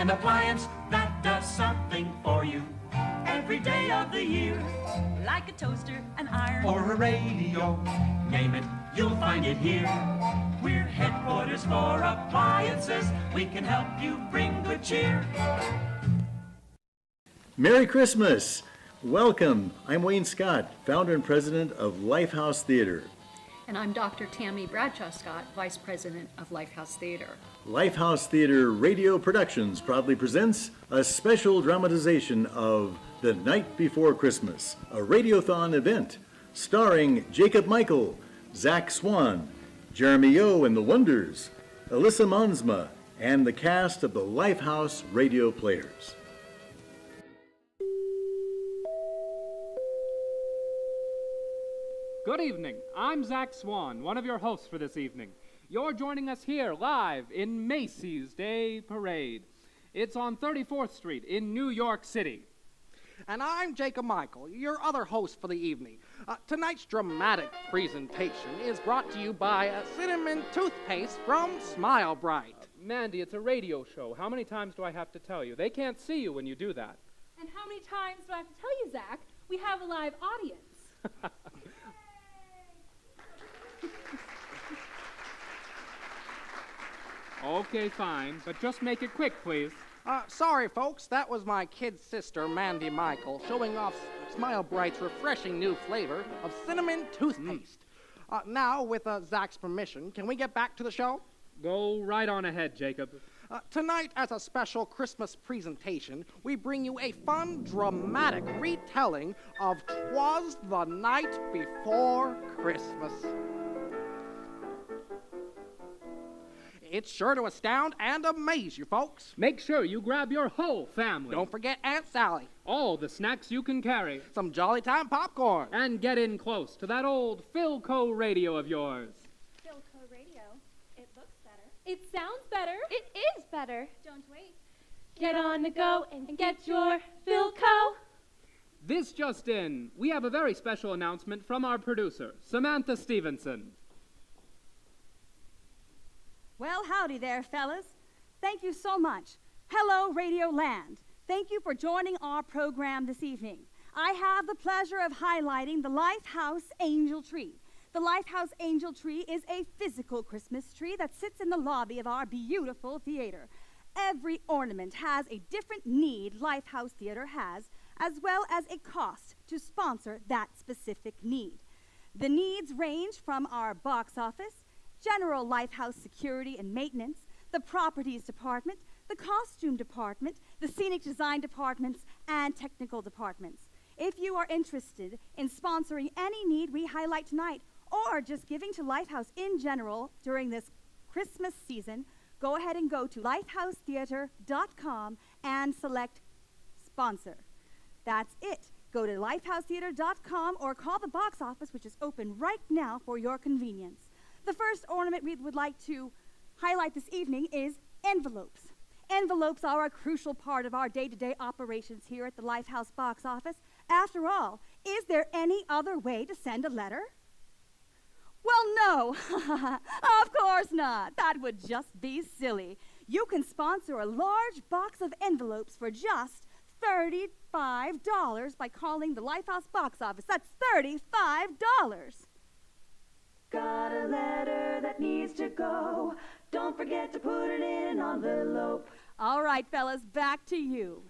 An appliance that does something for you every day of the year. Like a toaster, an iron, or a radio. Name it, you'll find it here. We're headquarters for appliances. We can help you bring good cheer. Merry Christmas! Welcome. I'm Wayne Scott, founder and president of LifeHouse Theater. And I'm Dr. Tammy Bradshaw Scott, Vice President of LifeHouse Theater. LifeHouse Theater Radio Productions proudly presents a special dramatization of The Night Before Christmas, a Radiothon event starring Jacob Michael, Zach Swan, Jeremy Yo and the Wonders, Alyssa Monsma, and the cast of the LifeHouse Radio Players. Good evening. I'm Zach Swan, one of your hosts for this evening. You're joining us here live in Macy's Day Parade. It's on 34th Street in New York City. And I'm Jacob Michael, your other host for the evening. Tonight's dramatic presentation is brought to you by cinnamon toothpaste from Smile Bright. Mandy, it's a radio show. How many times do I have to tell you? They can't see you when you do that. And how many times do I have to tell you, Zach? We have a live audience. Okay, fine, but just make it quick, please. Sorry, folks, that was my kid sister, Mandy Michael, showing off Smile Bright's refreshing new flavor of cinnamon toothpaste. Now, with Zach's permission, can we get back to the show? Go right on ahead, Jacob. Tonight, as a special Christmas presentation, we bring you a fun, dramatic retelling of 'Twas the Night Before Christmas. It's sure to astound and amaze you, folks. Make sure you grab your whole family. Don't forget Aunt Sally. All the snacks you can carry. Some Jolly Time popcorn. And get in close to that old Philco radio of yours. Philco radio. It looks better. It sounds better. It is better. Don't wait. Get on the go and get your Philco. This just in, we have a very special announcement from our producer, Samantha Stevenson. Well, howdy there, fellas. Thank you so much. Hello, Radio Land. Thank you for joining our program this evening. I have the pleasure of highlighting the LifeHouse Angel Tree. The LifeHouse Angel Tree is a physical Christmas tree that sits in the lobby of our beautiful theater. Every ornament has a different need LifeHouse Theater has, as well as a cost to sponsor that specific need. The needs range from our box office, general LifeHouse security and maintenance, the properties department, the costume department, the scenic design departments, and technical departments. If you are interested in sponsoring any need we highlight tonight, or just giving to LifeHouse in general during this Christmas season, go ahead and go to lifehousetheater.com and select sponsor. That's it. Go to lifehousetheater.com or call the box office, which is open right now for your convenience. The first ornament we would like to highlight this evening is envelopes. Envelopes are a crucial part of our day-to-day operations here at the LifeHouse box office. After all, is there any other way to send a letter? Well, no. Of course not. That would just be silly. You can sponsor a large box of envelopes for just $35 by calling the LifeHouse box office. That's $35. Got a letter that needs to go. Don't forget to put it in an envelope. All right, fellas, back to you.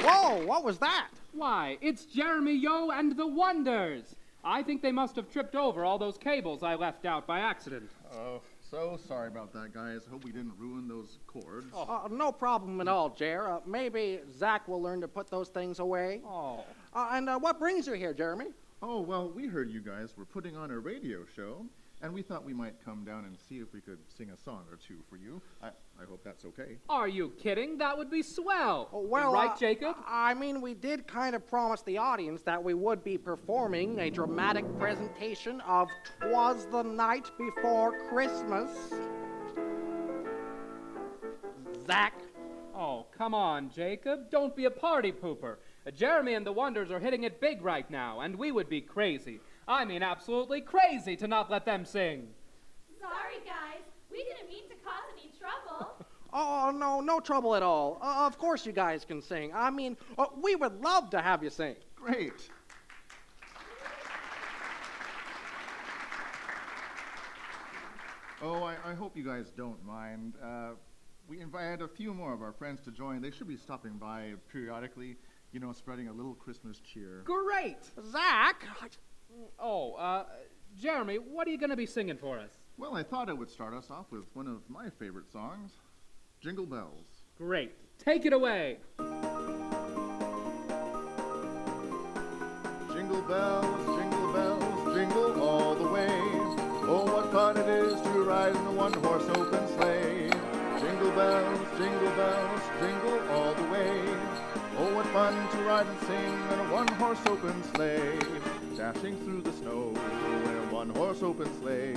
Whoa, what was that? Why, it's Jeremy Yo and the Wonders. I think they must have tripped over all those cables I left out by accident. Oh, so sorry about that, guys. Hope we didn't ruin those cords. No problem at all, Jer. Maybe Zach will learn to put those things away. Oh. And what brings you here, Jeremy? Oh, well, we heard you guys were putting on a radio show, and we thought we might come down and see if we could sing a song or two for you. I hope that's okay. Are you kidding? That would be swell. Well, right, Jacob? I mean, we did kind of promise the audience that we would be performing a dramatic presentation of 'Twas the Night Before Christmas. Zach? Oh, come on, Jacob. Don't be a party pooper. Jeremy and the Wonders are hitting it big right now, and we would be crazy. I mean absolutely crazy to not let them sing. Sorry, guys. We didn't mean to cause any trouble. Oh, no, no trouble at all. Of course you guys can sing. I mean, we would love to have you sing. Great. Oh, I hope you guys don't mind. We invited a few more of our friends to join. They should be stopping by periodically, spreading a little Christmas cheer. Great! Zach! Jeremy, what are you going to be singing for us? Well, I thought I would start us off with one of my favorite songs, Jingle Bells. Great. Take it away. Jingle bells, jingle all the way. Oh, what fun it is to ride in a one-horse open sleigh. Jingle bells, jingle all the way. Oh, what fun to ride and sing in a one-horse open sleigh. Dashing through the snow in a one-horse open sleigh.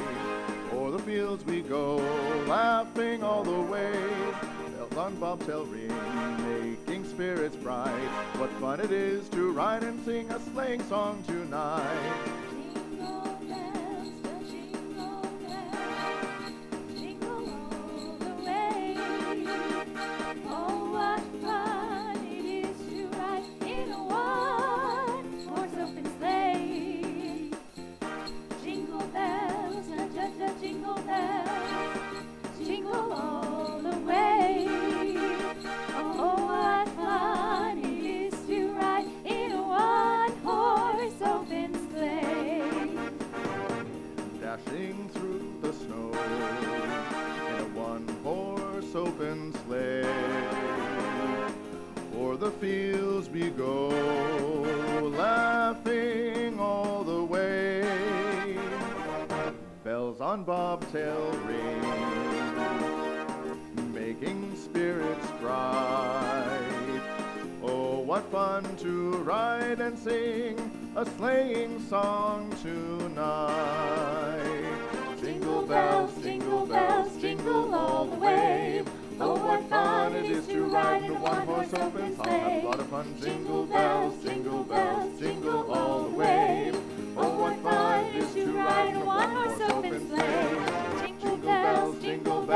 O'er the fields we go, laughing all the way. Bells on bobtail ring, making spirits bright. What fun it is to ride and sing a sleighing song tonight. Dashing through the snow in a one-horse open sleigh. O'er the fields we go, laughing all the way. Bells on bobtail ring, making spirits bright. Oh, what fun to ride and sing a sleighing song tonight. Jingle bells, jingle all the way. Oh, what fun it is to ride in a one-horse open sleigh. A lot of fun. Jingle bells, jingle all the way. Oh, what fun it is to ride in a one-horse open sleigh. Jingle bells, jingle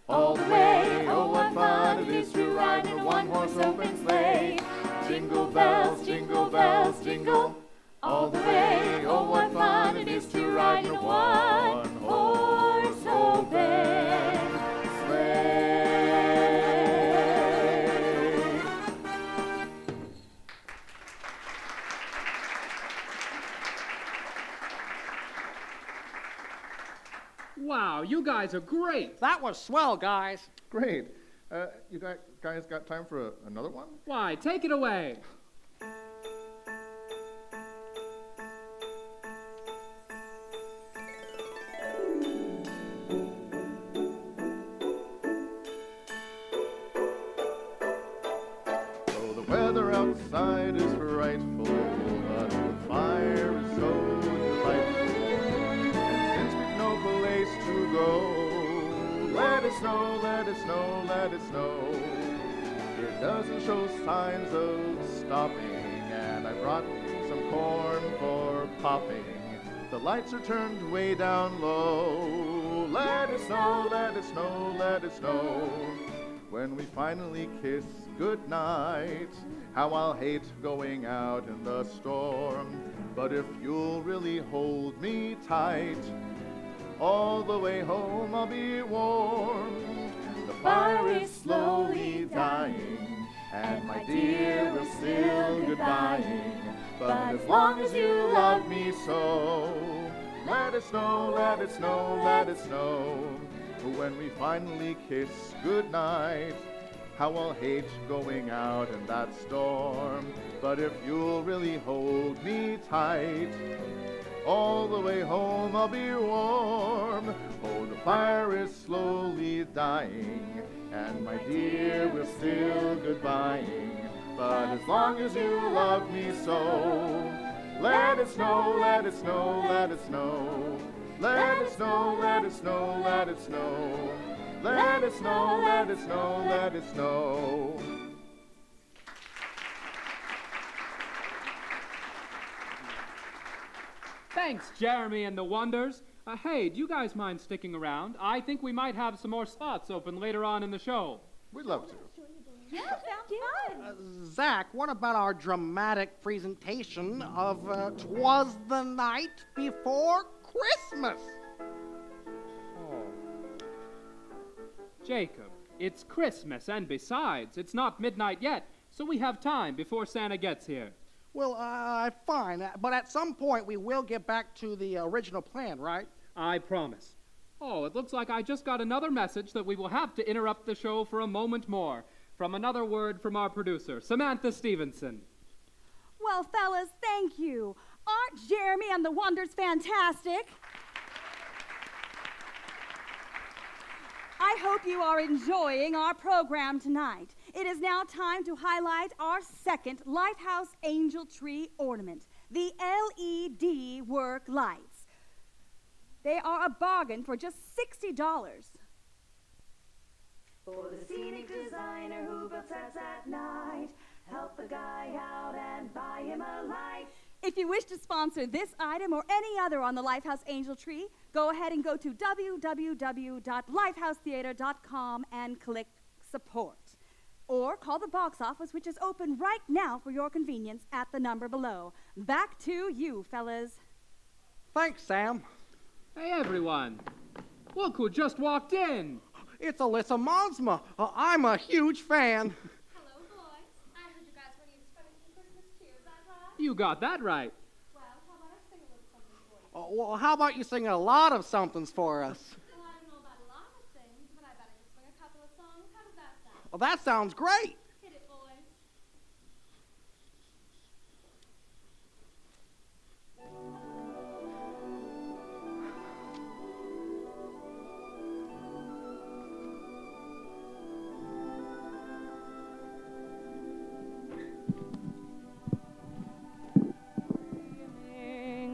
all the way. Oh, what fun it is to ride in a one-horse open sleigh. Jingle bells, jingle all the way. Oh, what fun it is to ride in a one-horse open sleigh. Wow, you guys are great. That was swell, guys. Great. You guys got time for another one? Why, take it away. Oh, the weather outside is frightful, but the fire is so delightful. And since we've no place to go, let it snow, let it snow, let it snow. It doesn't show signs of stopping, and I brought some corn for popping. The lights are turned way down low. Let it snow, let it snow, let it snow. When we finally kiss goodnight, how I'll hate going out in the storm. But if you'll really hold me tight, all the way home I'll be warm. The fire is slowly dying, and my dear, we're still goodbying. But as long as you love me so, let it snow, let it snow, let it snow. When we finally kiss goodnight, how I'll hate going out in that storm. But if you'll really hold me tight, all the way home I'll be warm. Oh, the fire is slowly dying, and my dear, we're still goodbying. But as long as you love me so, let it snow, let it snow, let it snow. Let it snow, let it snow, let it snow. Let it snow, let it snow, let it snow. Thanks, Jeremy and the Wonders. Hey, do you guys mind sticking around? I think we might have some more spots open later on in the show. We'd love to. Yeah, sounds fun. Zach, what about our dramatic presentation of 'Twas the Night Before Christmas? Jacob, it's Christmas, and besides, it's not midnight yet, so we have time before Santa gets here. Well, fine, but at some point we will get back to the original plan, right? I promise. Oh, it looks like I just got another message that we will have to interrupt the show for a moment more. From another word from our producer, Samantha Stevenson. Well, fellas, thank you. Aren't Jeremy and the Wonders fantastic? I hope you are enjoying our program tonight. It is now time to highlight our second LifeHouse Angel Tree ornament, the LED work lights. They are a bargain for just $60. For the scenic designer who built sets at night, help a guy out and buy him a light. If you wish to sponsor this item or any other on the LifeHouse Angel Tree, go ahead and go to www.lifehousetheater.com and click support. Or call the box office, which is open right now for your convenience at the number below. Back to you, fellas. Thanks, Sam. Hey, everyone. Look who just walked in. It's Alyssa Monsma. I'm a huge fan. Hello, boys. I heard you guys were needing spreading some Christmas cheer. Is that right? You got that right. Well, how about I sing a little something for you? Well, how about you sing a lot of somethings for us? Well, I don't know about a lot of things, but I bet I can sing a couple of songs. How does that sound? Well, that sounds great. Hit it, boys.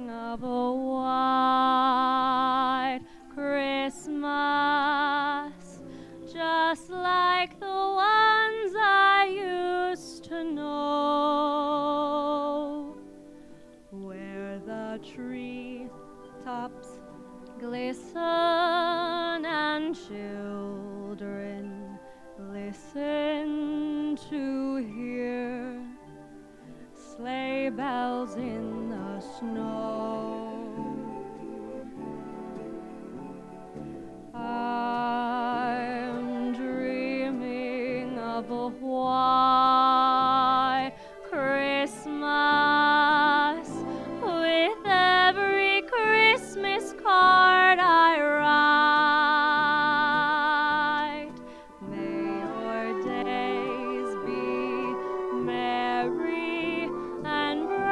Of a white Christmas, just like the ones I used to know, where the tree tops glisten and children listen to hear sleigh bells in the snow. I'm dreaming of a white Christmas with every Christmas card I write. May your days be merry and bright,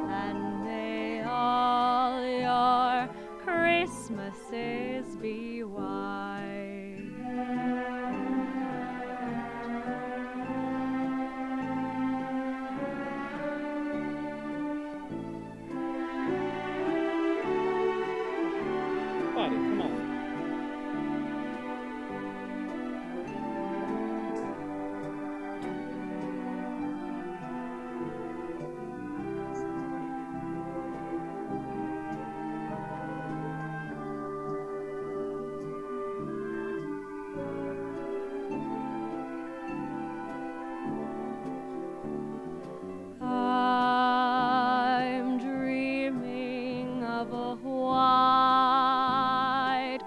and may all your Christmases be white. Buddy, come on. I'm dreaming of a white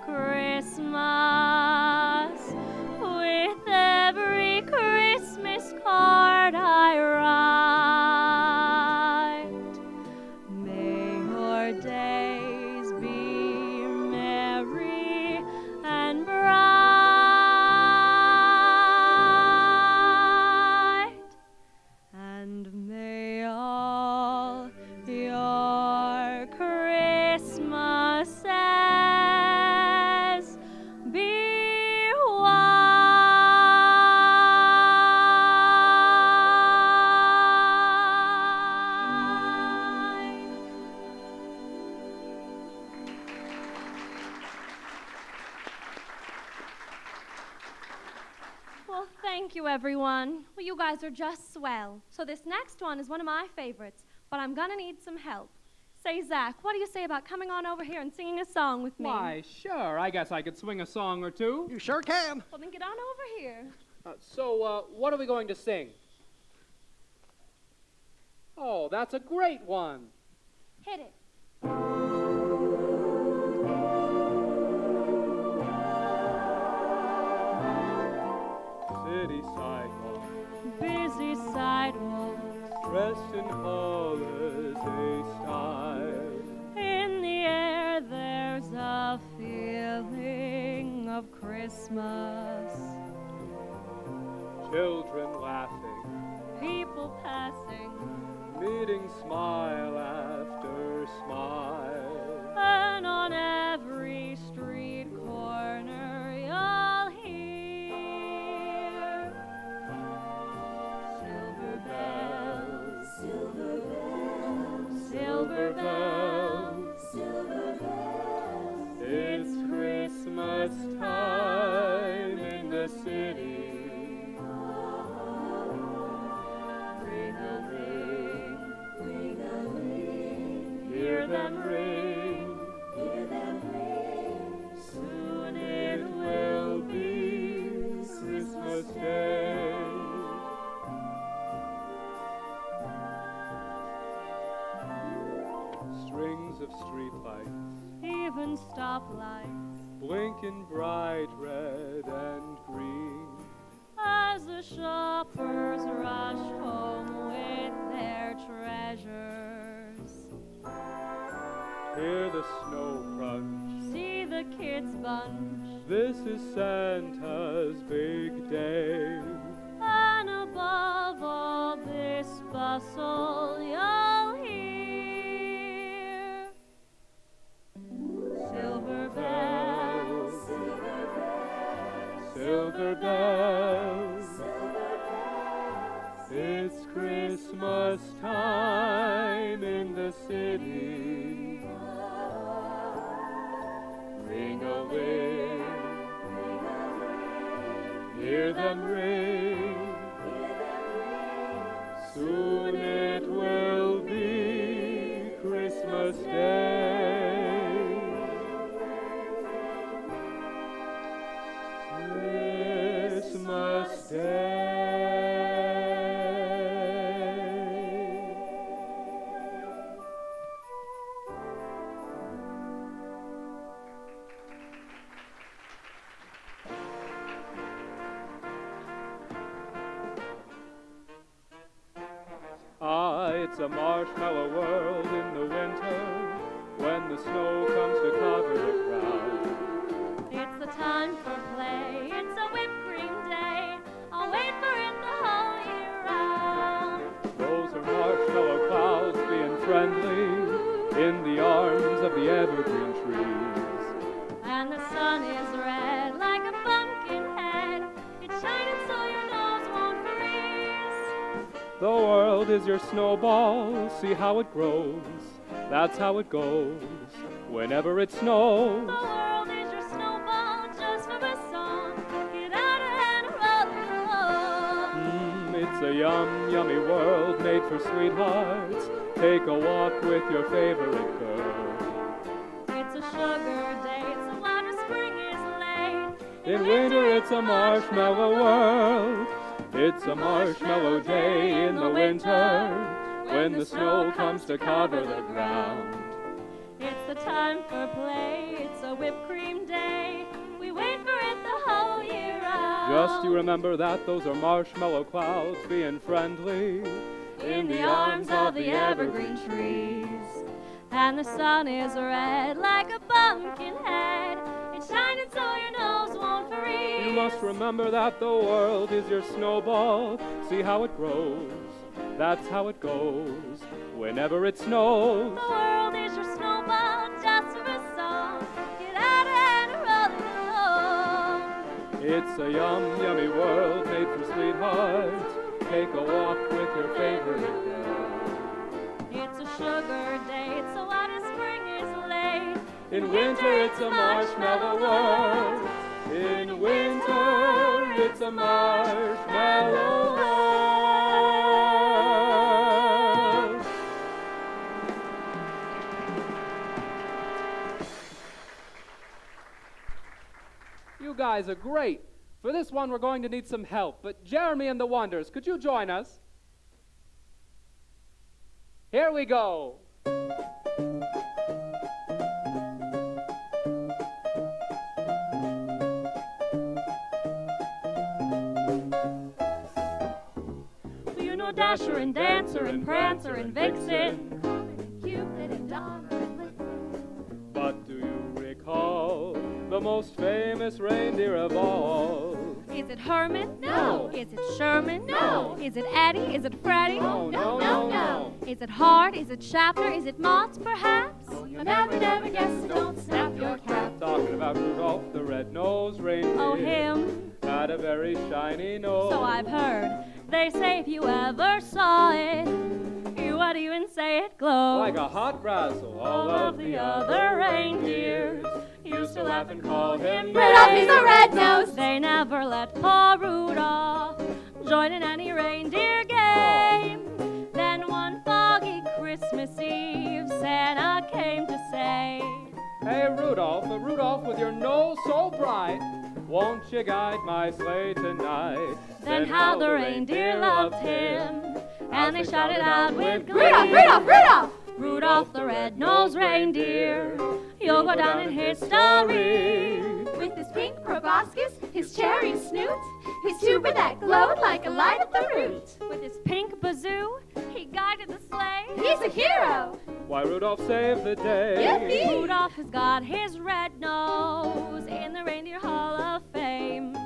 Christmas with every Christmas card I write. May your days be merry and bright, and may all your Christmases be white. Well, thank you, everyone. Well, you guys are just swell. So this next one is one of my favorites, but I'm gonna need some help. Say, Zach, what do you say about coming on over here and singing a song with me? Why, sure. I guess I could swing a song or two. You sure can. Well, then get on over here. So, what are we going to sing? Oh, that's a great one. Hit it. City sidewalk, Busy sidewalks, dressed in holiday style. in the air there's a feeling of Christmas. Children laughing, People passing, meeting smile after smile. and on every street corner you'll hear silver bells, silver bells, silver bells, silver bells. It's Christmas time in the city. Ring a ring, ring a ring, Hear them ring, hear them ring. soon it will be Christmas Day. Strings of streetlights, Even stoplights, blinking bright red and green. as the shoppers rush home with their treasures. Hear the snow crunch, See the kids bunch, this is Santa's big day. and above all this bustle you'll hear silver bells, silver bells, Silver bells, it's Christmas time in the city. Ring a ring, hear them ring, soon it will be Christmas Day. Christmas Day. Ah, it's a marshmallow world in the winter when the snow comes to cover the ground. It's the time for play, it's a whipped cream day. I'll wait for it the whole year round. Those are marshmallow clouds being friendly in the arms of the evergreen trees. And the sun is red like a pumpkin head. It's shining so your nose won't freeze. The world is your snowball, see how it grows. That's how it goes whenever it snows. The world is your snowball just for a song. Get out and roll it along. It's a yummy world made for sweethearts. Take a walk with your favorite girl. It's a sugar day, it's a water spring is late. In winter it's a marshmallow world. It's a marshmallow day in the winter when the snow comes to cover the ground. It's the time for play, it's a whipped cream day. We wait for it the whole year round. Just you remember that those are marshmallow clouds being friendly in the arms of the evergreen trees. And the sun is red like a pumpkin head. It's shining so your nose won't freeze. You must remember that the world is your snowball. See how it grows, that's how it goes whenever it snows. The world is your snowball just for a song. Get out and roll it along. It's a yummy world made for sweethearts. Take a walk with your favorite girl. It's a sugar day, it's a water spring is late. In winter it's a marshmallow world. In winter it's a marshmallow world. guys are great. For this one, we're going to need some help. But Jeremy and the Wonders, could you join us? Here we go. You know Dasher and Dancer and Prancer and Vixen, Cupid and Donner and Blitzen. But do you recall the most famous reindeer of all? Is it Herman? No. Is it Sherman? No. Is it Eddie? Is it Freddie? No, no, no, no. Is it Hart? Is it Schaffner? Is it Mott, perhaps? You'll never guess, so don't snap your cap. Talking about Rudolph the red-nosed reindeer. Oh, him. Had a very shiny nose. So I've heard. They say if you ever saw it, you would even say it glowed. Like a hot razzle. All of the other reindeers used to laugh and call him Rudolph, he's a red nose. They never let poor Rudolph join in any reindeer game. Then one foggy Christmas Eve, Santa came to say, Hey, Rudolph, with your nose so bright, won't you guide my sleigh tonight? Then how the reindeer loved him, and they shouted out with glee, Rudolph, Rudolph, Rudolph! Rudolph the red-nosed reindeer, you'll go down in history. With his pink proboscis, his cherry snoot, his tuber that glowed like a light at the root. With his pink bazoo, he guided the sleigh. He's a hero! Why, Rudolph saved the day. Yippee! Rudolph has got his red nose in the Reindeer Hall of Fame.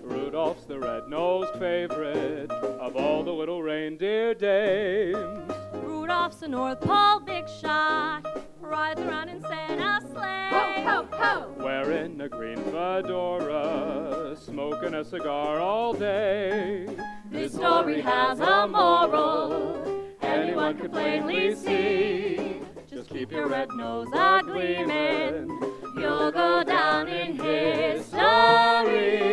Rudolph's the red-nosed favorite of all the little reindeer dames. Rudolph's a North Pole big shot, rides around in Santa's sleigh. Ho, ho, ho! Wearing a green fedora, smoking a cigar all day. This story has a moral, anyone can plainly see. Just keep your red nose a-gleamin', you'll go down in history.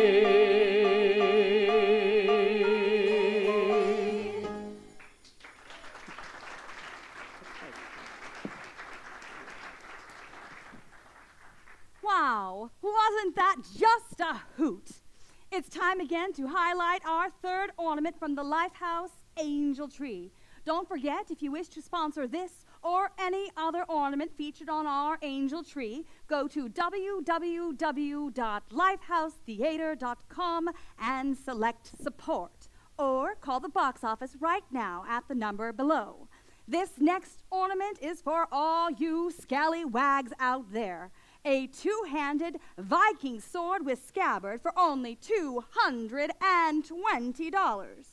Wow, wasn't that just a hoot? It's time again to highlight our third ornament from the LifeHouse Angel Tree. Don't forget, if you wish to sponsor this or any other ornament featured on our Angel Tree, go to www.lifehousetheater.com and select support. Or call the box office right now at the number below. This next ornament is for all you scallywags out there. A two-handed Viking sword with scabbard for only $220.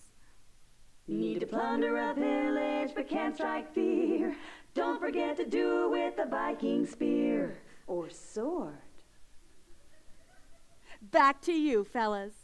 Need to plunder a village but can't strike fear. Don't forget to do it with a Viking spear or sword. Back to you, fellas.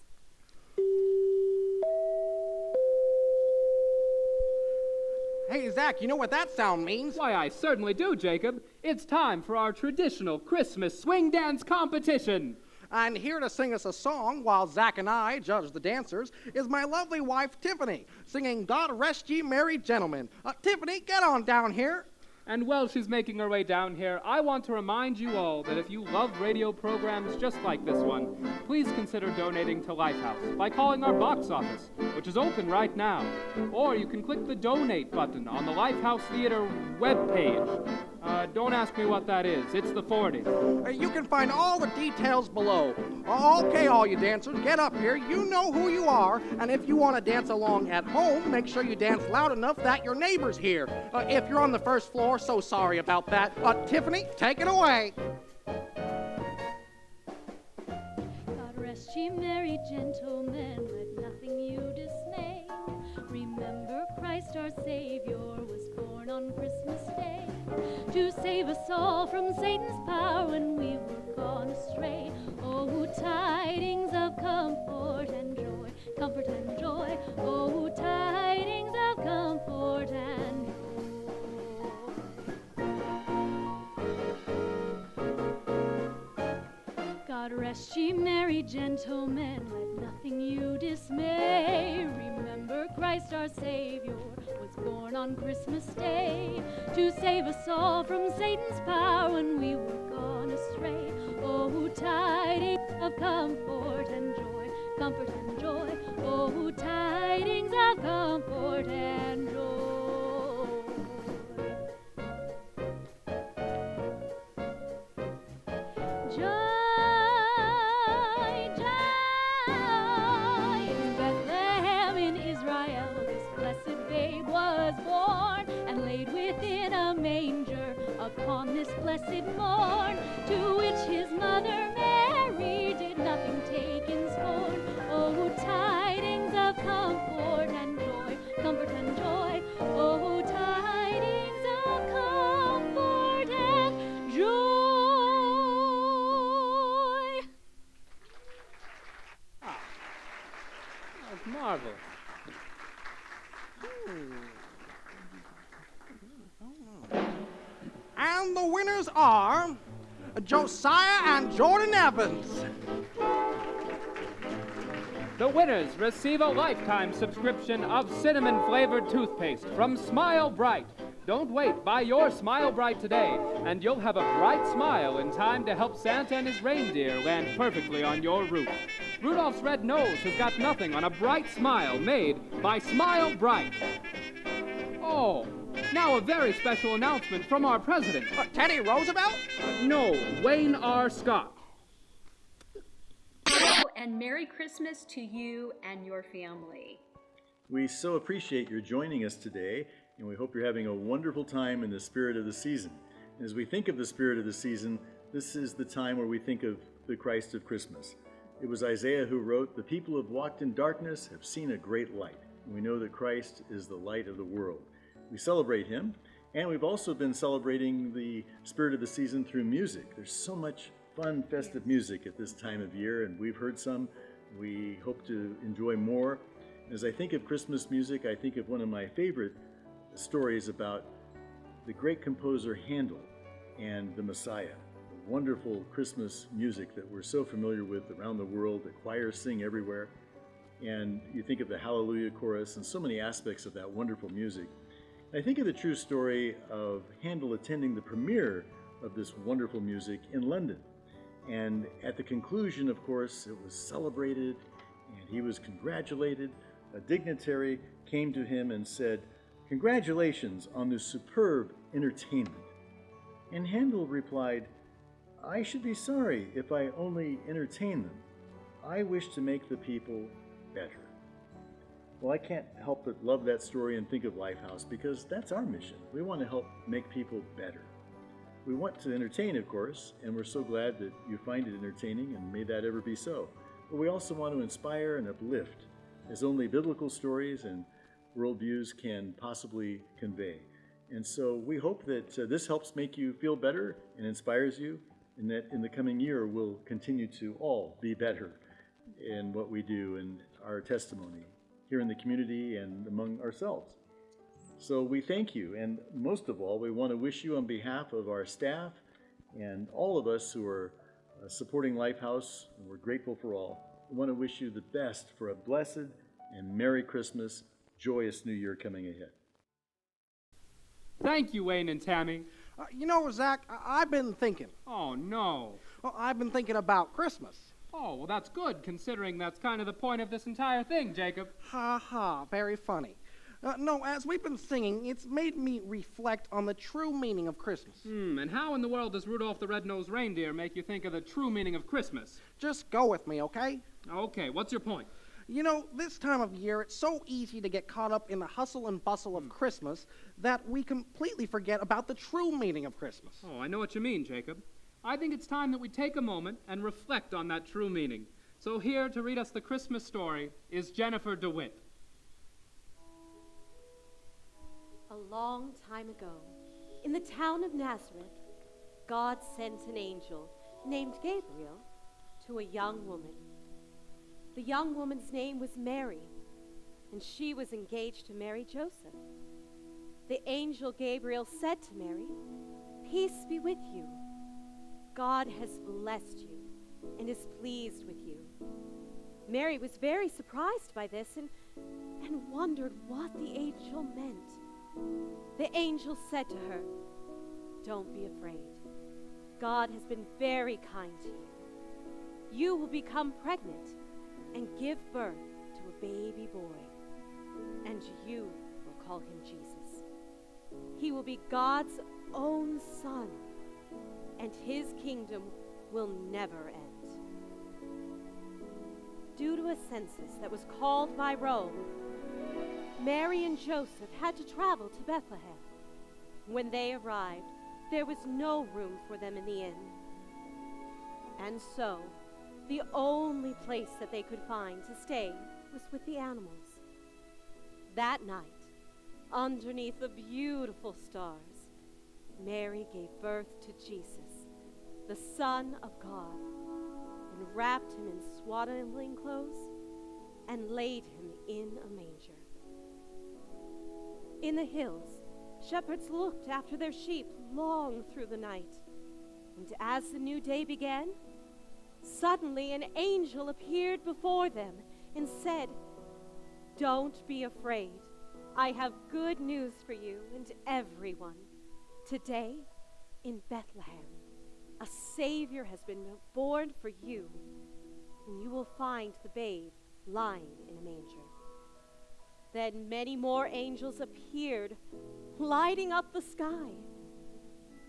Hey, Zach, you know what that sound means? Why, I certainly do, Jacob. It's time for our traditional Christmas swing dance competition. And here to sing us a song while Zach and I judge the dancers is my lovely wife, Tiffany, singing God Rest Ye Merry Gentlemen. Tiffany, get on down here. And while she's making her way down here, I want to remind you all that if you love radio programs just like this one, please consider donating to LifeHouse by calling our box office, which is open right now. Or you can click the donate button on the LifeHouse Theater webpage. Don't ask me what that is. It's the 40s. You can find all the details below. Okay, all you dancers, get up here. You know who you are. And if you want to dance along at home, make sure you dance loud enough that your neighbors hear. If you're on the first floor, so sorry about that. Tiffany, take it away. God rest ye merry gentlemen, let nothing you dismay. Remember Christ our Savior was born on Christmas Day to save us all from Satan's power when we were gone astray. Oh, tidings of comfort and joy, comfort and joy. Oh, tidings of comfort and joy. God rest ye merry gentlemen, let nothing you dismay. Remember Christ our Savior was born on Christmas Day to save us all from Satan's power when we were gone astray. Oh, tidings of comfort and joy, comfort and joy. Oh, tidings of comfort and joy. Joy, joy, in Bethlehem in Israel, this blessed babe was born and laid within a manger upon this blessed morn, to which his mother Mary did nothing take in scorn. Oh, tidings of comfort and joy, comfort and joy. Oh, tidings of comfort and joy. That's marvelous. And the winners are Josiah and Jordan Evans. The winners receive a lifetime subscription of cinnamon-flavored toothpaste from Smile Bright. Don't wait. Buy your Smile Bright today, and you'll have a bright smile in time to help Santa and his reindeer land perfectly on your roof. Rudolph's red nose has got nothing on a bright smile made by Smile Bright. Oh, now a very special announcement from our president. Teddy Roosevelt? No, Wayne R. Scott. Hello and Merry Christmas to you and your family. We so appreciate your joining us today, and we hope you're having a wonderful time in the spirit of the season. As we think of the spirit of the season, this is the time where we think of the Christ of Christmas. It was Isaiah who wrote, "The people who have walked in darkness have seen a great light." And we know that Christ is the light of the world. We celebrate him, and we've also been celebrating the spirit of the season through music. There's so much fun, festive music at this time of year, and we've heard some. We hope to enjoy more. As I think of Christmas music, I think of one of my favorite stories about the great composer Handel and the Messiah. The wonderful Christmas music that we're so familiar with around the world. The choirs sing everywhere. And you think of the Hallelujah chorus and so many aspects of that wonderful music. I think of the true story of Handel attending the premiere of this wonderful music in London. And at the conclusion, of course, it was celebrated and he was congratulated. A dignitary came to him and said, "Congratulations on this superb entertainment." And Handel replied, "I should be sorry if I only entertain them. I wish to make the people better." Well, I can't help but love that story and think of LifeHouse because that's our mission. We want to help make people better. We want to entertain, of course, and we're so glad that you find it entertaining, and may that ever be so. But we also want to inspire and uplift, as only biblical stories and worldviews can possibly convey. And so we hope that this helps make you feel better and inspires you, and that in the coming year we'll continue to all be better in what we do and our testimony here in the community and among ourselves. So we thank you, and most of all, we want to wish you on behalf of our staff and all of us who are supporting LifeHouse, and we're grateful for all. We want to wish you the best for a blessed and Merry Christmas, joyous New Year coming ahead. Thank you, Wayne and Tammy. You know, Zach, I've been thinking. Oh, no. Well, I've been thinking about Christmas. Oh, well, that's good, considering that's kind of the point of this entire thing, Jacob. Ha ha, very funny. No, as we've been singing, it's made me reflect on the true meaning of Christmas. And how in the world does Rudolph the Red-Nosed Reindeer make you think of the true meaning of Christmas? Just go with me, okay? Okay, what's your point? You know, this time of year, it's so easy to get caught up in the hustle and bustle of Christmas that we completely forget about the true meaning of Christmas. Oh, I know what you mean, Jacob. I think it's time that we take a moment and reflect on that true meaning. So here to read us the Christmas story is Jennifer DeWitt. A long time ago, in the town of Nazareth, God sent an angel named Gabriel to a young woman. The young woman's name was Mary, and she was engaged to marry Joseph. The angel Gabriel said to Mary, "Peace be with you. God has blessed you and is pleased with you." Mary was very surprised by this and wondered what the angel meant. The angel said to her, "Don't be afraid. God has been very kind to you. You will become pregnant and give birth to a baby boy, and you will call him Jesus. He will be God's own son, and his kingdom will never end. Due to a census that was called by Rome, Mary and Joseph had to travel to Bethlehem. When they arrived, there was no room for them in the inn. And so, the only place that they could find to stay was with the animals. That night, underneath the beautiful stars, Mary gave birth to Jesus, the Son of God, and wrapped him in swaddling clothes and laid him in a manger. In the hills, shepherds looked after their sheep long through the night. And as the new day began, suddenly an angel appeared before them and said, "Don't be afraid. I have good news for you and everyone. Today, in Bethlehem, a Savior has been born for you, and you will find the babe lying in a manger." Then many more angels appeared, lighting up the sky.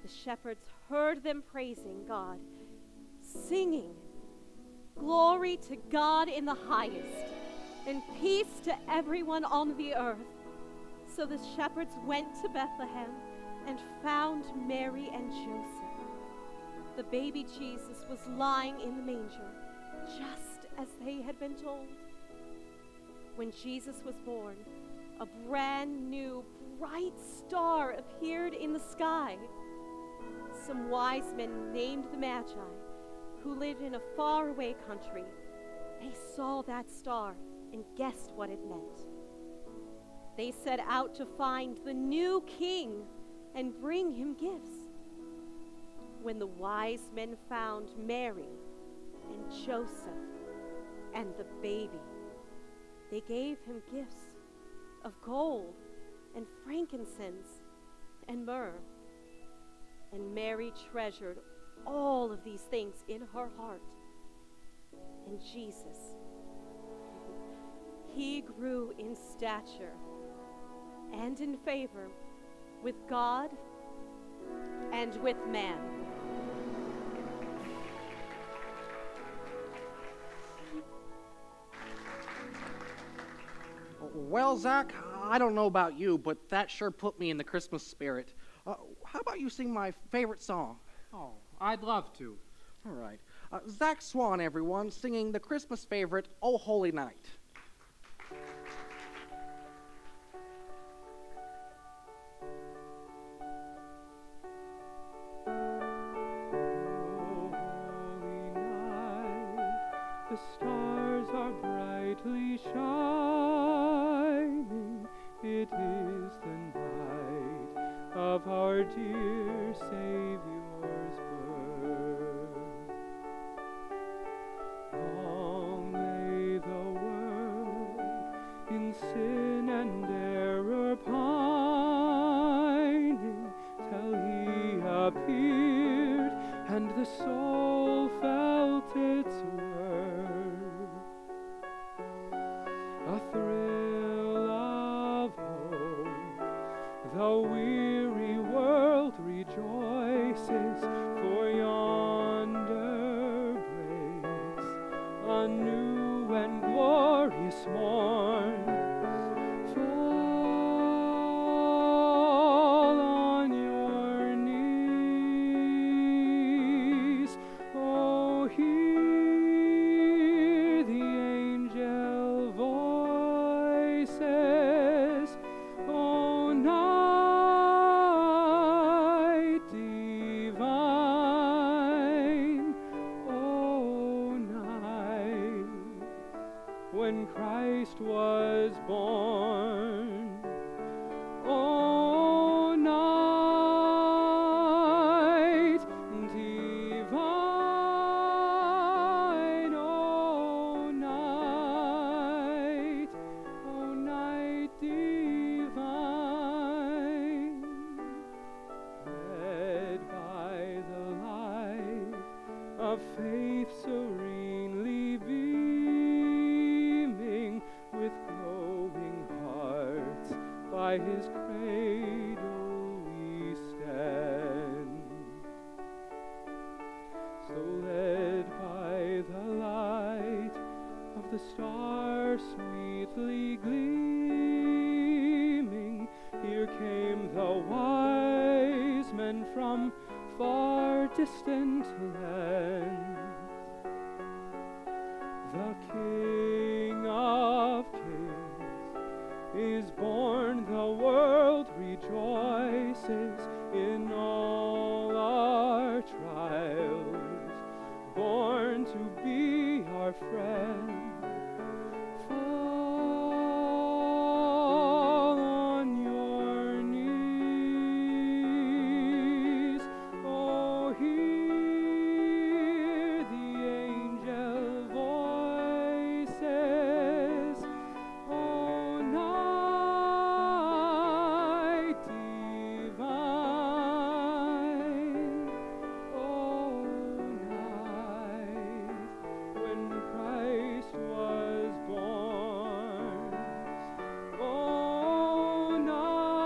The shepherds heard them praising God, singing, "Glory to God in the highest, and peace to everyone on the earth." So the shepherds went to Bethlehem and found Mary and Joseph. The baby Jesus was lying in the manger, just as they had been told. When Jesus was born, a brand new, bright star appeared in the sky. Some wise men named the Magi, who lived in a faraway country, they saw that star and guessed what it meant. They set out to find the new king and bring him gifts. When the wise men found Mary and Joseph and the baby, they gave him gifts of gold and frankincense and myrrh. And Mary treasured all of these things in her heart. And Jesus, he grew in stature and in favor with God and with man. Well, Zach, I don't know about you, but that sure put me in the Christmas spirit. How about you sing my favorite song? Oh, I'd love to. All right. Zach Swan, everyone, singing the Christmas favorite, "Oh Holy Night." The stars are brightly shining. It is the night of our dear Savior's birth. Long lay the world in sin and error pining, till he appeared and the soul felt its worth. A thrill of hope, the weary world rejoices, for yonder breaks a new and glorious morn. Fall on your knees, oh, hear the angel voices, oh, night divine, oh, night when Christ was born. Oh, night divine, oh, night divine, led by the light by his cradle we stand. So led by the light of the stars sweetly gleaming, here came the wise men from far distant lands. The King of Kings is born, the world rejoices in all our trials, born to be our friend. Fall on your knees, oh, hear the angel voices, oh, night divine, oh, night when Christ was born, oh, night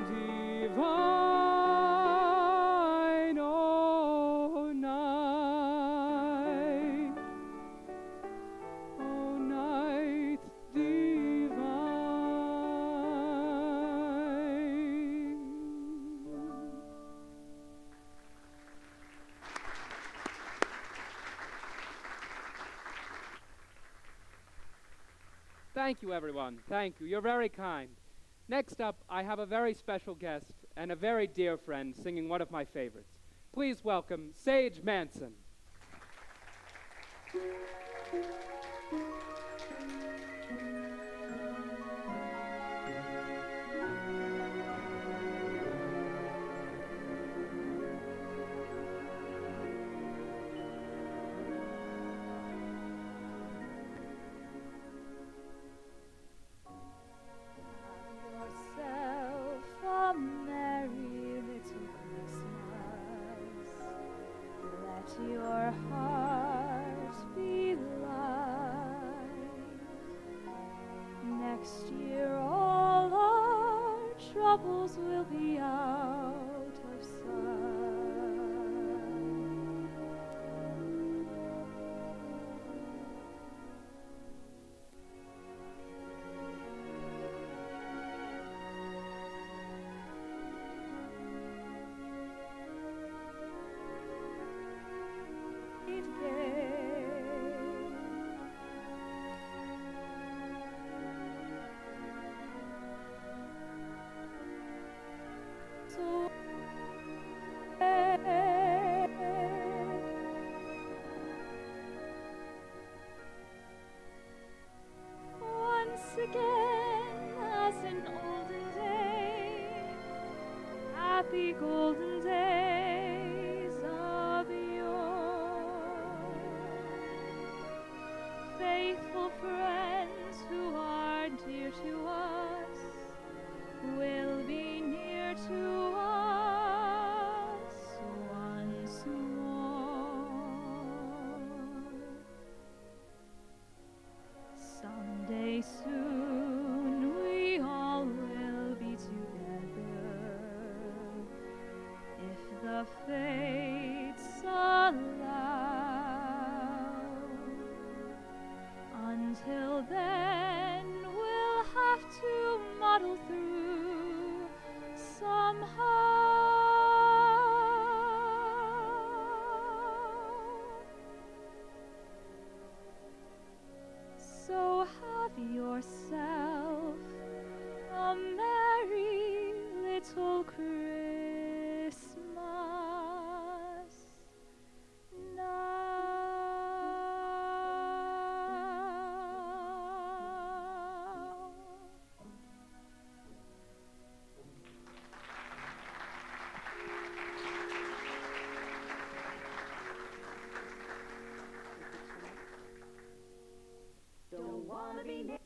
divine, oh, night, oh, night divine. Thank you, everyone. Thank you. You're very kind. Next up, I have a very special guest and a very dear friend singing one of my favorites. Please welcome Sage Manson. Yourself a merry little Christmas. Let your heart be light. Next year all our troubles will be out of sight. So once again, as in olden days, happy golden days of yore, faithful friends who are dear to us will be near to us once more. Someday soon we all will be together, if the fates allow. Until then, we'll have to muddle through somehow. So have yourself a merry little Christmas now. Don't wanna be near.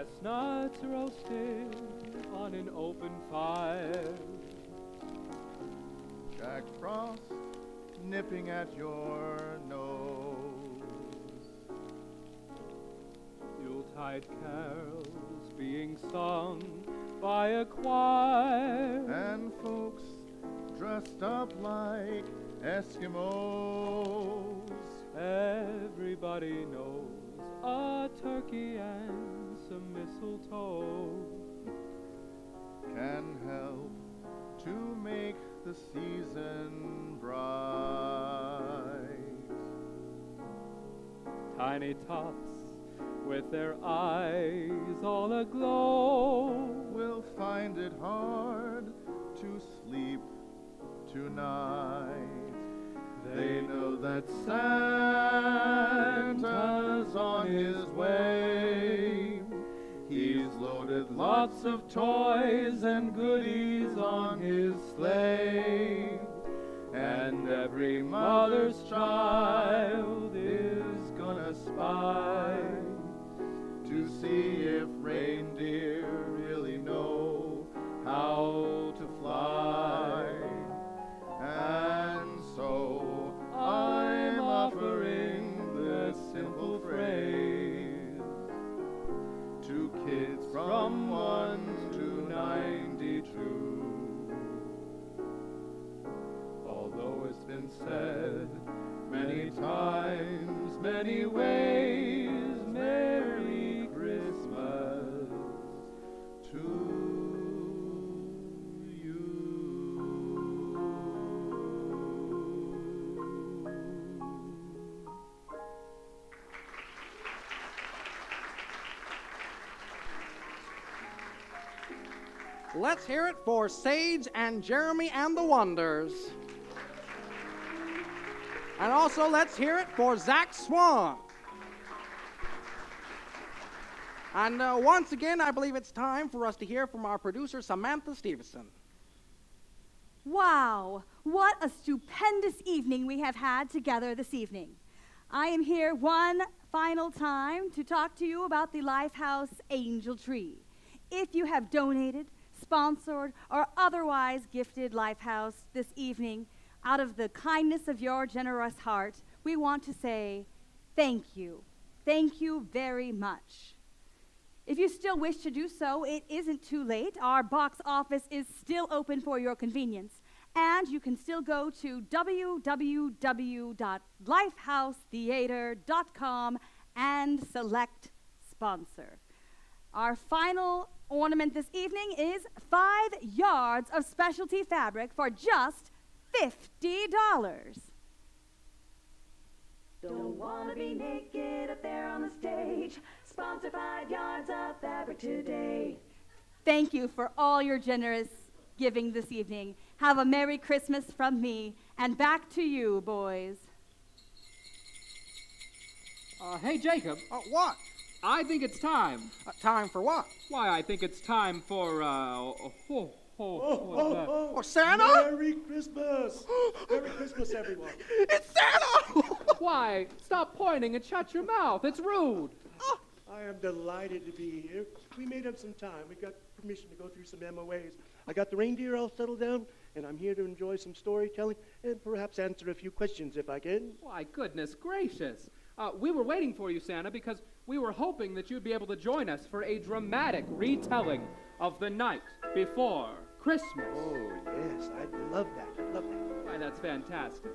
chestnuts roasting on an open fire. Jack Frost nipping at your nose. Yuletide carols being sung by a choir. And folks dressed up like Eskimos. Everybody knows a turkey and some mistletoe can help to make the season bright. Tiny tots with their eyes all aglow will find it hard to sleep tonight. They know that Santa's on his way. He's loaded lots of toys and goodies on his sleigh. And every mother's child is gonna spy to see if reindeer really know how to fly. And so I'm offering this simple phrase to kids from 1 to 92. Although it's been said many times, many ways, Merry Christmas to you. Let's hear it for Sage and Jeremy and the Wonders. And also let's hear it for Zach Swan. And once again, I believe it's time for us to hear from our producer, Samantha Stevenson. Wow, what a stupendous evening we have had together this evening. I am here one final time to talk to you about the LifeHouse Angel Tree. If you have donated, sponsored, or otherwise gifted LifeHouse this evening, out of the kindness of your generous heart, we want to say thank you. Thank you very much. If you still wish to do so, it isn't too late. Our box office is still open for your convenience, and you can still go to www.lifehousetheater.com and select sponsor. Our final ornament this evening is 5 yards of specialty fabric for just $50. Don't wanna be naked up there on the stage. Sponsor 5 yards of fabric today. Thank you for all your generous giving this evening. Have a Merry Christmas from me, and back to you, boys. Hey, Jacob. What? I think it's time. Time for what? Why, I think it's time for, Santa? Merry Christmas! Merry Christmas, everyone. It's Santa! Why? Stop pointing and shut your mouth. It's rude. I am delighted to be here. We made up some time. We got permission to go through some MOAs. I got the reindeer all settled down, and I'm here to enjoy some storytelling and perhaps answer a few questions if I can. Why, goodness gracious. We were waiting for you, Santa, because we were hoping that you'd be able to join us for a dramatic retelling of the night before Christmas. Oh, yes, I'd love that. Love that. Why, that's fantastic.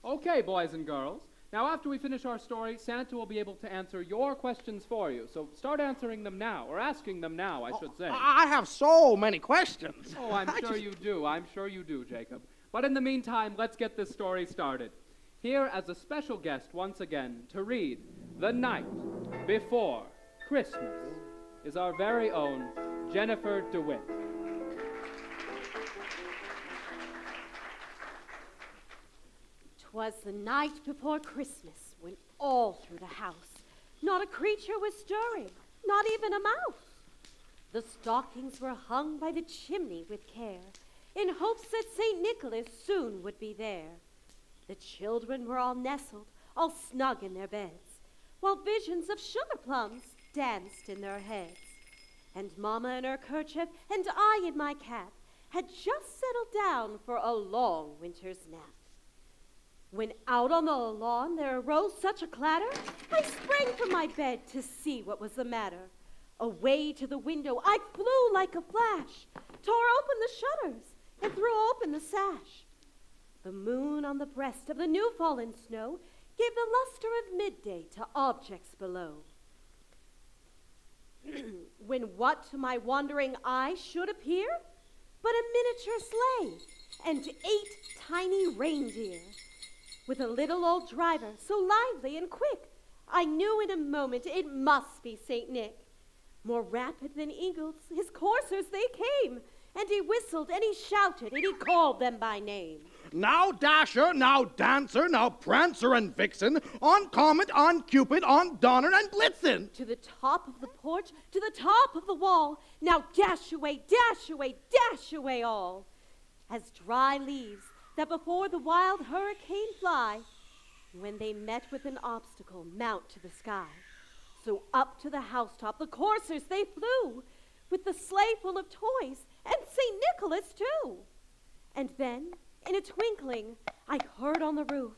Okay, boys and girls. Now, after we finish our story, Santa will be able to answer your questions for you. So start answering them now, or asking them now, I should say. I have so many questions. Oh, I'm sure you do. I'm sure you do, Jacob. But in the meantime, let's get this story started. Here as a special guest once again to read The Night Before Christmas is our very own Jennifer DeWitt. 'Twas the night before Christmas when all through the house not a creature was stirring, not even a mouse. The stockings were hung by the chimney with care, in hopes that St. Nicholas soon would be there. The children were all nestled, all snug in their beds, while visions of sugar plums danced in their heads. And Mama in her kerchief and I in my cap had just settled down for a long winter's nap. When out on the lawn there arose such a clatter, I sprang from my bed to see what was the matter. Away to the window I flew like a flash, tore open the shutters, and threw open the sash. The moon on the breast of the new fallen snow gave the luster of midday to objects below. When what to my wandering eye should appear but a miniature sleigh and 8 tiny reindeer, with a little old driver so lively and quick, I knew in a moment it must be St. Nick. More rapid than eagles, his coursers they came, and he whistled and he shouted and he called them by name. Now Dasher, now Dancer, now Prancer and Vixen, on Comet, on Cupid, on Donner and Blitzen. To the top of the porch, to the top of the wall, now dash away, dash away all. As dry leaves that before the wild hurricane fly, when they met with an obstacle, mount to the sky. So up to the housetop the coursers they flew, with the sleigh full of toys, and St. Nicholas too. And then, in a twinkling, I heard on the roof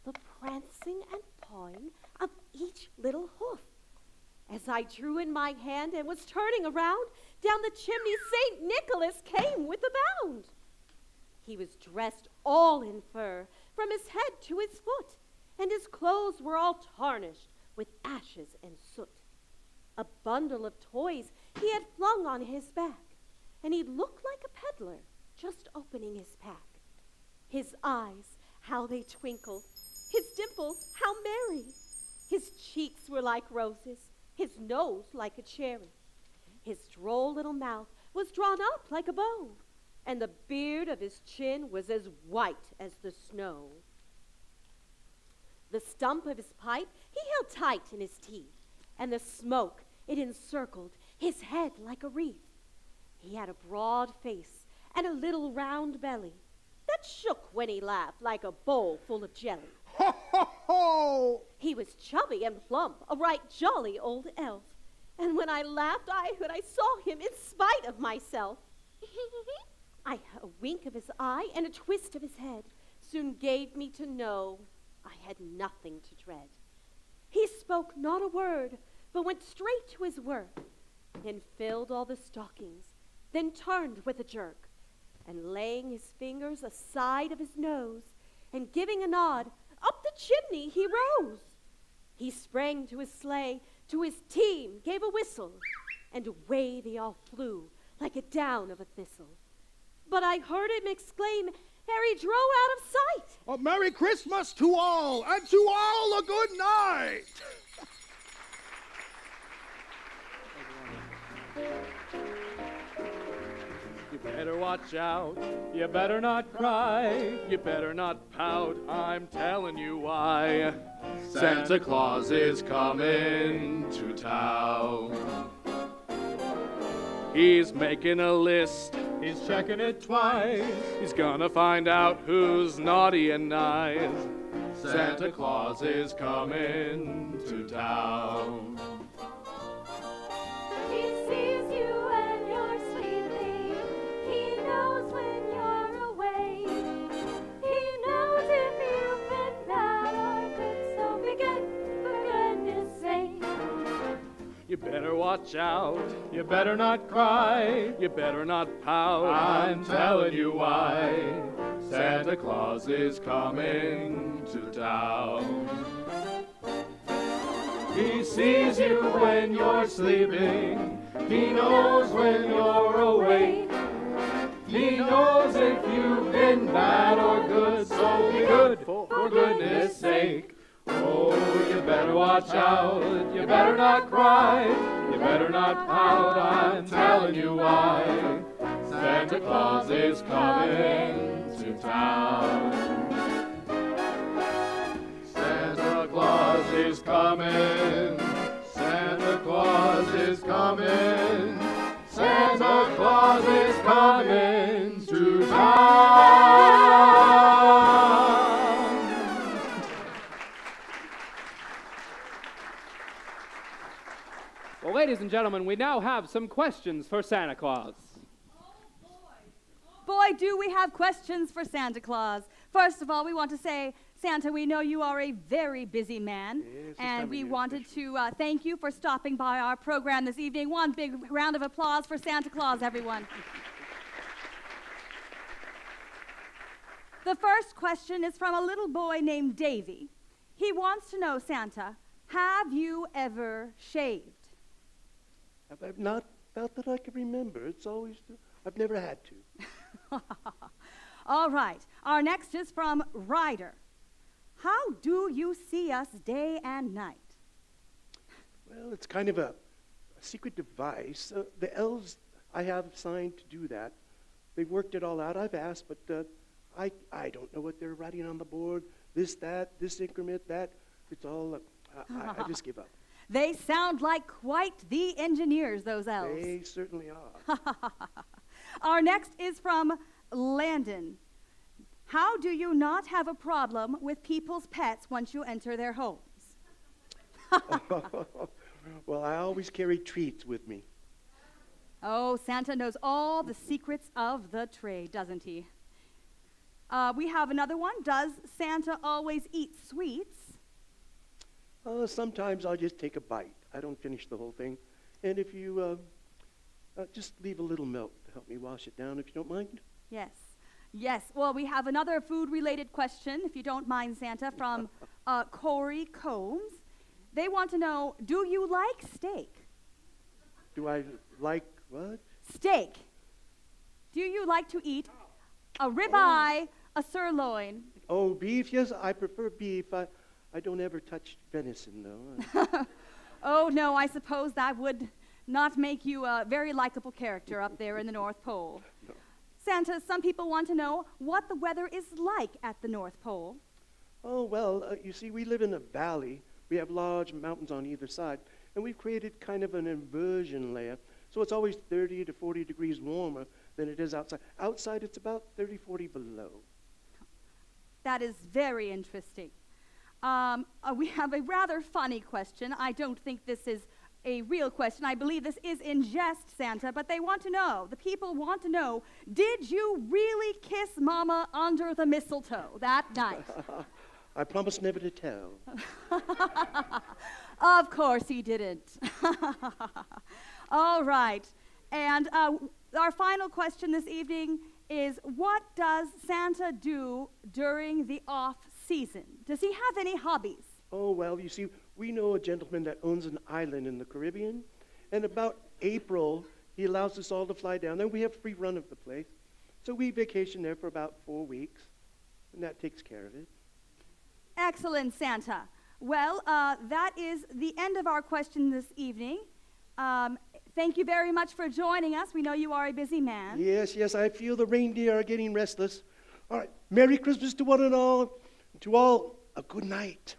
the prancing and pawing of each little hoof. As I drew in my hand and was turning around, down the chimney St. Nicholas came with a bound. He was dressed all in fur, from his head to his foot, and his clothes were all tarnished with ashes and soot. A bundle of toys he had flung on his back, and he looked like a peddler just opening his pack. His eyes, how they twinkled, his dimples, how merry. His cheeks were like roses, his nose like a cherry. His droll little mouth was drawn up like a bow, and the beard of his chin was as white as the snow. The stump of his pipe he held tight in his teeth, and the smoke, it encircled his head like a wreath. He had a broad face and a little round belly that shook when he laughed like a bowl full of jelly. Ho, ho, ho! He was chubby and plump, a right jolly old elf. And when I laughed, I saw him in spite of myself. A wink of his eye and a twist of his head soon gave me to know I had nothing to dread. He spoke not a word, but went straight to his work, and filled all the stockings, then turned with a jerk, and laying his fingers aside of his nose, and giving a nod, up the chimney he rose. He sprang to his sleigh, to his team gave a whistle, and away they all flew like a down of a thistle. But I heard him exclaim ere he drove out of sight, A Merry Christmas to all, and to all a good night. You better watch out, you better not cry, you better not pout, I'm telling you why. Santa Claus is coming to town. He's making a list, he's checking it twice, he's gonna find out who's naughty and nice. Santa Claus is coming to town. He sees you when you're sleeping. He knows when you're awake. He knows if you've been bad or good, so be good for goodness sake. You better watch out, you better not cry, you better not pout, I'm telling you why. Santa Claus is coming to town. He sees you when you're sleeping, he knows when you're awake. He knows if you've been bad or good, so be good for goodness sake. Oh, you better watch out, you better not cry, you better not pout, I'm telling you why. Santa Claus is coming to town. Santa Claus is coming, Santa Claus is coming, Santa Claus is coming to town. Well, ladies and gentlemen, we now have some questions for Santa Claus. Boy, do we have questions for Santa Claus. First of all, we want to say, Santa, we know you are a very busy man, and we wanted to thank you for stopping by our program this evening. One big round of applause for Santa Claus, everyone. The first question is from a little boy named Davy. He wants to know, Santa, have you ever shaved? I've not that I can remember. It's always, I've never had to. All right. Our next is from Ryder. How do you see us day and night? Well, it's kind of a secret device. The elves I have signed to do that. They've worked it all out. I've asked, but I don't know what they're writing on the board. This increment, that. It's all, I just give up. They sound like quite the engineers, those elves. They certainly are. Our next is from Landon. How do you not have a problem with people's pets once you enter their homes? Well, I always carry treats with me. Oh, Santa knows all the secrets of the trade, doesn't he? We have another one. Does Santa always eat sweets? Sometimes I'll just take a bite. I don't finish the whole thing. And if you just leave a little milk to help me wash it down, if you don't mind. Yes. Yes. Well, we have another food-related question, if you don't mind, Santa, from Corey Combs. They want to know, do you like steak? Do I like what? Steak. Do you like to eat a ribeye, a sirloin? Oh, beef? Yes, I prefer beef. I don't ever touch venison, though. Oh, no, I suppose that would not make you a very likable character up there in the North Pole. No. Santa, some people want to know what the weather is like at the North Pole. Oh, well, you see, we live in a valley. We have large mountains on either side, and we've created kind of an inversion layer, so it's always 30 to 40 degrees warmer than it is outside. Outside, it's about 30, 40 below. That is very interesting. We have a rather funny question. I don't think this is a real question. I believe this is in jest, Santa, but they want to know, the people want to know, did you really kiss Mama under the mistletoe that night? I promise never to tell. Of course he didn't. All right. And our final question this evening is, what does Santa do during the off-season? Does he have any hobbies? Oh, well, you see, we know a gentleman that owns an island in the Caribbean, and about April, he allows us all to fly down there. We have free run of the place. So we vacation there for about 4 weeks, and that takes care of it. Excellent, Santa. Well, that is the end of our question this evening. Thank you very much for joining us. We know you are a busy man. Yes, yes, I feel the reindeer are getting restless. All right, Merry Christmas to one and all. To all, a good night.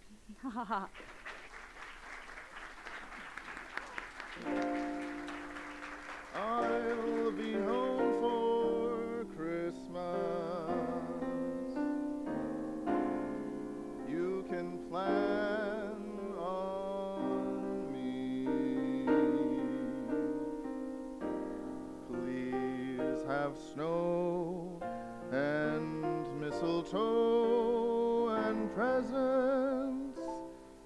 I'll be home for Christmas. You can plan on me. Please have snow and mistletoe and presents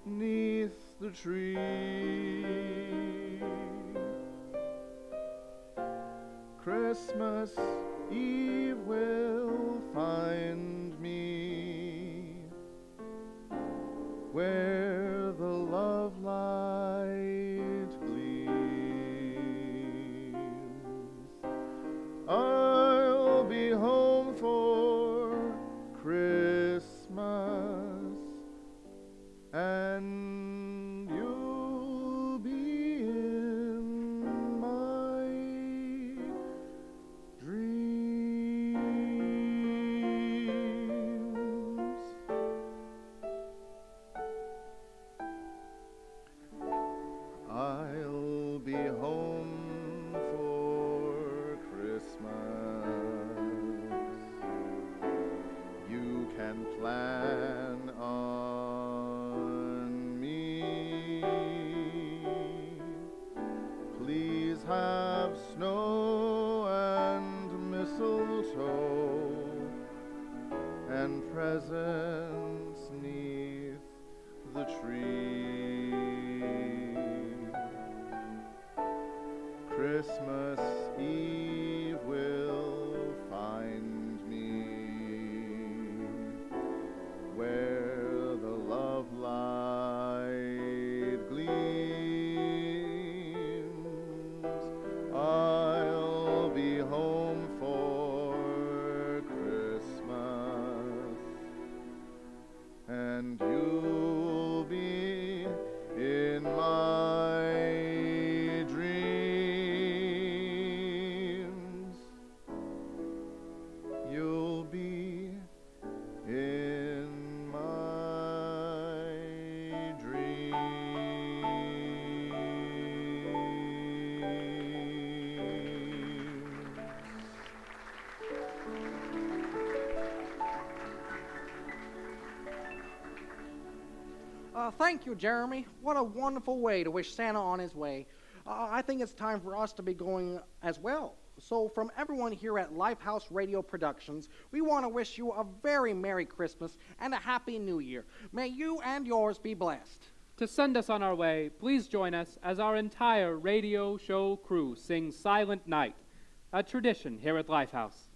'neath the tree. Christmas Eve will find me where the love light gleams. I'll be home for Christmas, and you'll be in my dreams. Christmas Eve will find me where the love light gleams. I'll be home for Christmas, and you'll be in my dreams. You'll be in my Thank you, Jeremy. What a wonderful way to wish Santa on his way. I think it's time for us to be going as well. So from everyone here at LifeHouse Radio Productions, we want to wish you a very Merry Christmas and a Happy New Year. May you and yours be blessed. To send us on our way, please join us as our entire radio show crew sings Silent Night, a tradition here at LifeHouse.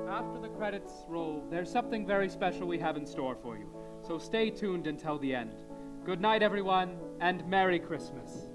After the credits roll, there's something very special we have in store for you, so stay tuned until the end. Good night, everyone, and Merry Christmas.